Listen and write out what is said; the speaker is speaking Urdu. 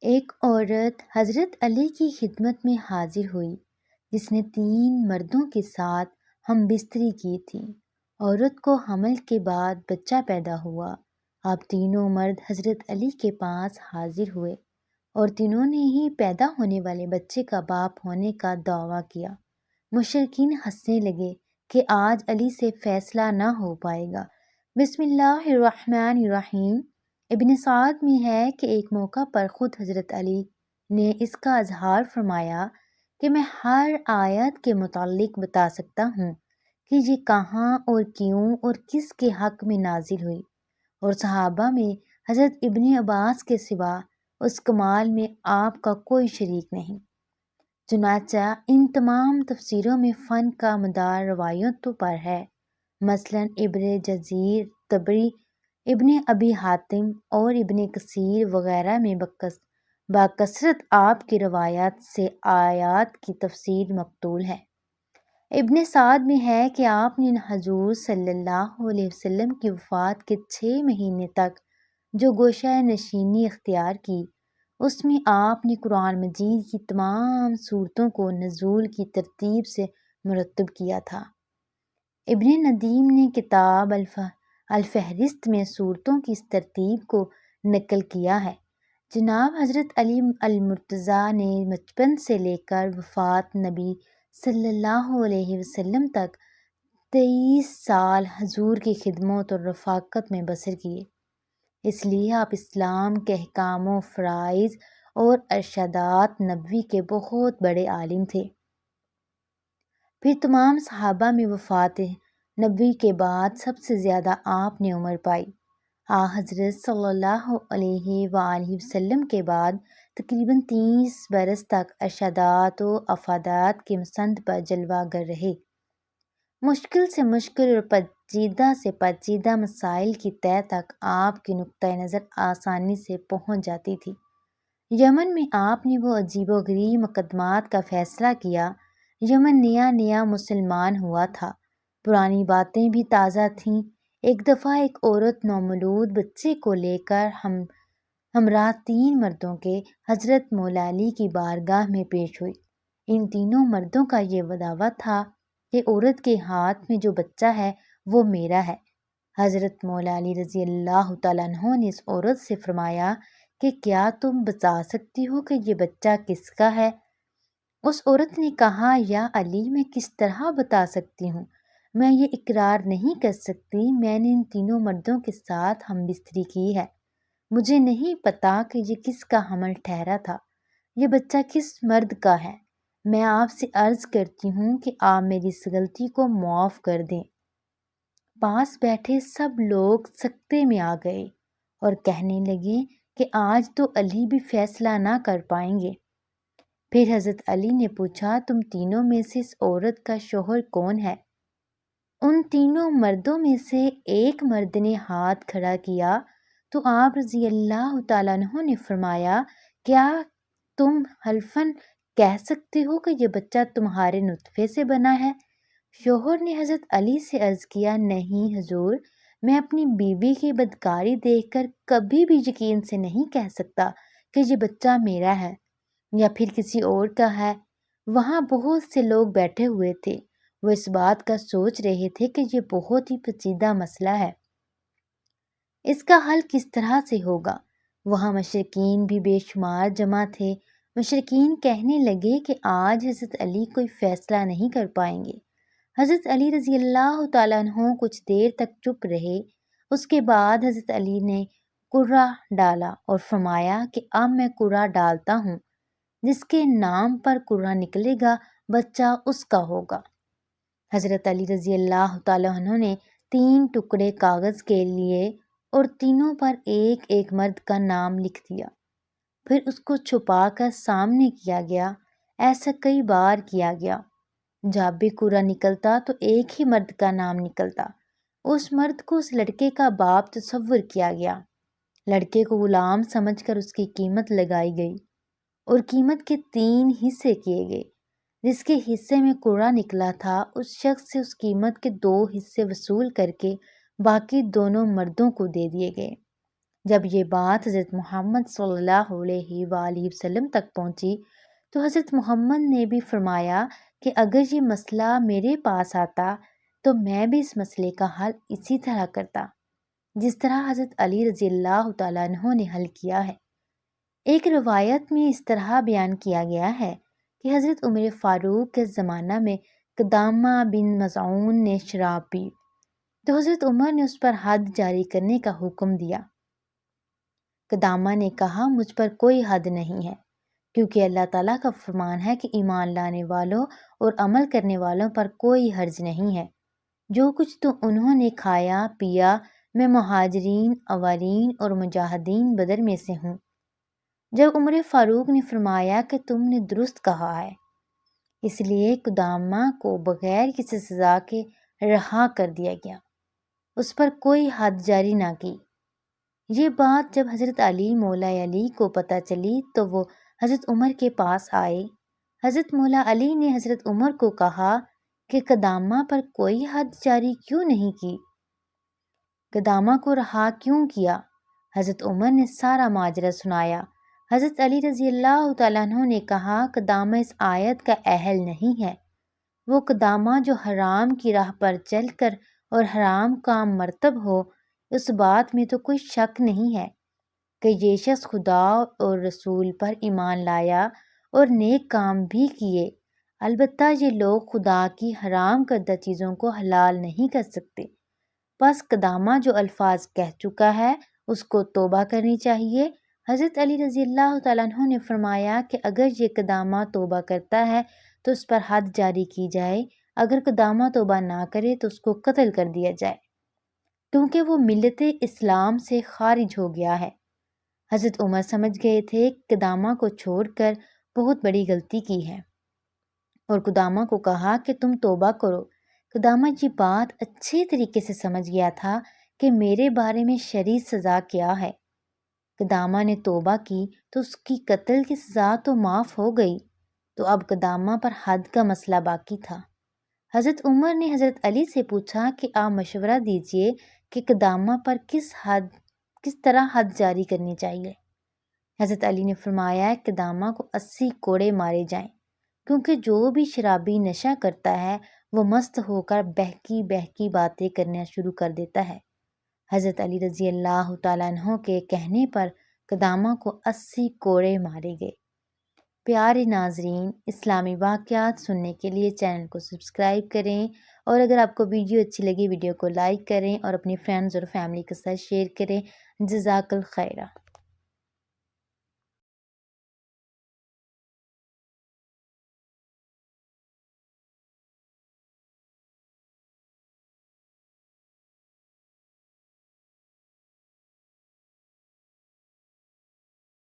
ایک عورت حضرت علی کی خدمت میں حاضر ہوئی جس نے 3 مردوں کے ساتھ ہم بستری کی تھی۔ عورت کو حمل کے بعد بچہ پیدا ہوا۔ اب تینوں مرد حضرت علی کے پاس حاضر ہوئے اور تینوں نے ہی پیدا ہونے والے بچے کا باپ ہونے کا دعویٰ کیا۔ مشرکین ہنسنے لگے کہ آج علی سے فیصلہ نہ ہو پائے گا۔ بسم اللہ الرحمن الرحیم۔ ابن سعد میں ہے کہ ایک موقع پر خود حضرت علی نے اس کا اظہار فرمایا کہ میں ہر آیت کے متعلق بتا سکتا ہوں کہ یہ کہاں اور کیوں اور کس کے حق میں نازل ہوئی، اور صحابہ میں حضرت ابن عباس کے سوا اس کمال میں آپ کا کوئی شریک نہیں۔ چنانچہ ان تمام تفسیروں میں فن کا مدار روایتوں پر ہے، مثلاً ابن جریر طبری، ابن ابی حاتم اور ابن کثیر وغیرہ میں باکثرت آپ کی روایات سے آیات کی تفسیر مقتول ہے۔ ابن سعد میں ہے کہ آپ نے حضور صلی اللہ علیہ وسلم کی وفات کے 6 مہینے تک جو گوشہ نشینی اختیار کی، اس میں آپ نے قرآن مجید کی تمام سورتوں کو نزول کی ترتیب سے مرتب کیا تھا۔ ابن ندیم نے کتاب الفہرست میں سورتوں کی اس ترتیب کو نقل کیا ہے۔ جناب حضرت علی المرتضیٰ نے بچپن سے لے کر وفات نبی صلی اللہ علیہ وسلم تک 23 سال حضور کی خدمت اور رفاقت میں بسر کیے۔ اس لیے آپ اسلام کے احکام و فرائض اور ارشادات نبوی کے بہت بڑے عالم تھے۔ پھر تمام صحابہ میں وفات نبی کے بعد سب سے زیادہ آپ نے عمر پائی۔ حضرت صلی اللہ علیہ وآلہ وسلم کے بعد تقریباً 30 برس تک ارشادات و افادات کے مسند پر جلوہ گر رہے۔ مشکل سے مشکل اور پیچیدہ سے پیچیدہ مسائل کی تہ تک آپ کی نقطۂ نظر آسانی سے پہنچ جاتی تھی۔ یمن میں آپ نے وہ عجیب و غریب مقدمات کا فیصلہ کیا۔ یمن نیا نیا مسلمان ہوا تھا، پرانی باتیں بھی تازہ تھیں۔ ایک دفعہ ایک عورت نومولود بچے کو لے کر ہمراہ 3 مردوں کے حضرت مولا علی کی بارگاہ میں پیش ہوئی۔ ان تینوں مردوں کا یہ دعویٰ تھا کہ عورت کے ہاتھ میں جو بچہ ہے وہ میرا ہے۔ حضرت مولا علی رضی اللہ تعالیٰ عنہ نے اس عورت سے فرمایا کہ کیا تم بتا سکتی ہو کہ یہ بچہ کس کا ہے؟ اس عورت نے کہا، یا علی، میں کس طرح بتا سکتی ہوں؟ میں یہ اقرار نہیں کر سکتی۔ میں نے ان تینوں مردوں کے ساتھ ہم بستری کی ہے۔ مجھے نہیں پتا کہ یہ کس کا حمل ٹھہرا تھا، یہ بچہ کس مرد کا ہے۔ میں آپ سے عرض کرتی ہوں کہ آپ میری اس غلطی کو معاف کر دیں۔ پاس بیٹھے سب لوگ سکتے میں آ گئے اور کہنے لگے کہ آج تو علی بھی فیصلہ نہ کر پائیں گے۔ پھر حضرت علی نے پوچھا، تم تینوں میں سے اس عورت کا شوہر کون ہے؟ ان تینوں مردوں میں سے ایک مرد نے ہاتھ کھڑا کیا تو آپ رضی اللہ تعالیٰ عنہ نے فرمایا، کیا تم حلفاً کہہ سکتے ہو کہ یہ بچہ تمہارے نطفے سے بنا ہے؟ شوہر نے حضرت علی سے عرض کیا، نہیں حضور، میں اپنی بیوی کی بدکاری دیکھ کر کبھی بھی یقین سے نہیں کہہ سکتا کہ یہ بچہ میرا ہے یا پھر کسی اور کا ہے۔ وہاں بہت سے لوگ بیٹھے ہوئے تھے، وہ اس بات کا سوچ رہے تھے کہ یہ بہت ہی پیچیدہ مسئلہ ہے، اس کا حل کس طرح سے ہوگا۔ وہاں مشرکین بھی بے شمار جمع تھے۔ مشرکین کہنے لگے کہ آج حضرت علی کوئی فیصلہ نہیں کر پائیں گے۔ حضرت علی رضی اللہ تعالیٰ عنہ کچھ دیر تک چپ رہے۔ اس کے بعد حضرت علی نے قرعہ ڈالا اور فرمایا کہ اب میں قرعہ ڈالتا ہوں، جس کے نام پر قرعہ نکلے گا بچہ اس کا ہوگا۔ حضرت علی رضی اللہ تعالیٰ عنہ نے 3 ٹکڑے کاغذ کے لیے اور تینوں پر ایک ایک مرد کا نام لکھ دیا۔ پھر اس کو چھپا کر سامنے کیا گیا۔ ایسا کئی بار کیا گیا۔ جب بھی قرعہ نکلتا تو ایک ہی مرد کا نام نکلتا۔ اس مرد کو اس لڑکے کا باپ تصور کیا گیا۔ لڑکے کو غلام سمجھ کر اس کی قیمت لگائی گئی اور قیمت کے 3 حصے کیے گئے۔ جس کے حصے میں قرعہ نکلا تھا اس شخص سے اس قیمت کے 2 حصے وصول کر کے باقی دونوں مردوں کو دے دیے گئے۔ جب یہ بات حضرت محمد صلی اللہ علیہ وآلہ وسلم تک پہنچی تو حضرت محمد نے بھی فرمایا کہ اگر یہ مسئلہ میرے پاس آتا تو میں بھی اس مسئلے کا حل اسی طرح کرتا جس طرح حضرت علی رضی اللہ تعالیٰ عنہ نے حل کیا ہے۔ ایک روایت میں اس طرح بیان کیا گیا ہے کہ حضرت عمر فاروق کے زمانہ میں قدامہ بن مظعون نے شراب پی تو حضرت عمر نے اس پر حد جاری کرنے کا حکم دیا۔ قدامہ نے کہا مجھ پر کوئی حد نہیں ہے کیونکہ اللہ تعالیٰ کا فرمان ہے کہ ایمان لانے والوں اور عمل کرنے والوں پر کوئی حرج نہیں ہے۔ جو کچھ تو انہوں نے کھایا پیا میں مہاجرین اولین اور مجاہدین بدر میں سے ہوں۔ جب عمر فاروق نے فرمایا کہ تم نے درست کہا ہے، اس لیے قدامہ کو بغیر کسی سزا کے رہا کر دیا گیا، اس پر کوئی حد جاری نہ کی۔ یہ بات جب حضرت علی مولا علی کو پتہ چلی تو وہ حضرت عمر کے پاس آئے۔ حضرت مولا علی نے حضرت عمر کو کہا کہ قدامہ پر کوئی حد جاری کیوں نہیں کی، قدامہ کو رہا کیوں کیا؟ حضرت عمر نے سارا ماجرا سنایا۔ حضرت علی رضی اللہ تعالیٰ عنہ نے کہا قدامہ اس آیت کا اہل نہیں ہے۔ وہ قدامہ جو حرام کی راہ پر چل کر اور حرام کام مرتب ہو، اس بات میں تو کوئی شک نہیں ہے کہ یہ شخص خدا اور رسول پر ایمان لایا اور نیک کام بھی کیے، البتہ یہ لوگ خدا کی حرام کردہ چیزوں کو حلال نہیں کر سکتے۔ بس قدامہ جو الفاظ کہہ چکا ہے اس کو توبہ کرنی چاہیے۔ حضرت علی رضی اللہ تعالیٰ عنہ نے فرمایا کہ اگر یہ قدامہ توبہ کرتا ہے تو اس پر حد جاری کی جائے، اگر قدامہ توبہ نہ کرے تو اس کو قتل کر دیا جائے کیونکہ وہ ملت اسلام سے خارج ہو گیا ہے۔ حضرت عمر سمجھ گئے تھے کہ قدامہ کو چھوڑ کر بہت بڑی غلطی کی ہے اور قدامہ کو کہا کہ تم توبہ کرو۔ قدامہ یہ بات اچھے طریقے سے سمجھ گیا تھا کہ میرے بارے میں شرعی سزا کیا ہے۔ قدامہ نے توبہ کی تو اس کی قتل کی سزا تو معاف ہو گئی، تو اب قدامہ پر حد کا مسئلہ باقی تھا۔ حضرت عمر نے حضرت علی سے پوچھا کہ آپ مشورہ دیجئے کہ قدامہ پر کس طرح حد جاری کرنی چاہیے۔ حضرت علی نے فرمایا قدامہ کو 80 کوڑے مارے جائیں کیونکہ جو بھی شرابی نشہ کرتا ہے وہ مست ہو کر بہکی باتیں کرنا شروع کر دیتا ہے۔ حضرت علی رضی اللہ تعالیٰ عنہ کے کہنے پر قدامہ کو 80 کوڑے مارے گئے۔ پیارے ناظرین، اسلامی واقعات سننے کے لیے چینل کو سبسکرائب کریں اور اگر آپ کو ویڈیو اچھی لگی ویڈیو کو لائک کریں اور اپنی فرینڈز اور فیملی کے ساتھ شیئر کریں۔ جزاک الخیرہ۔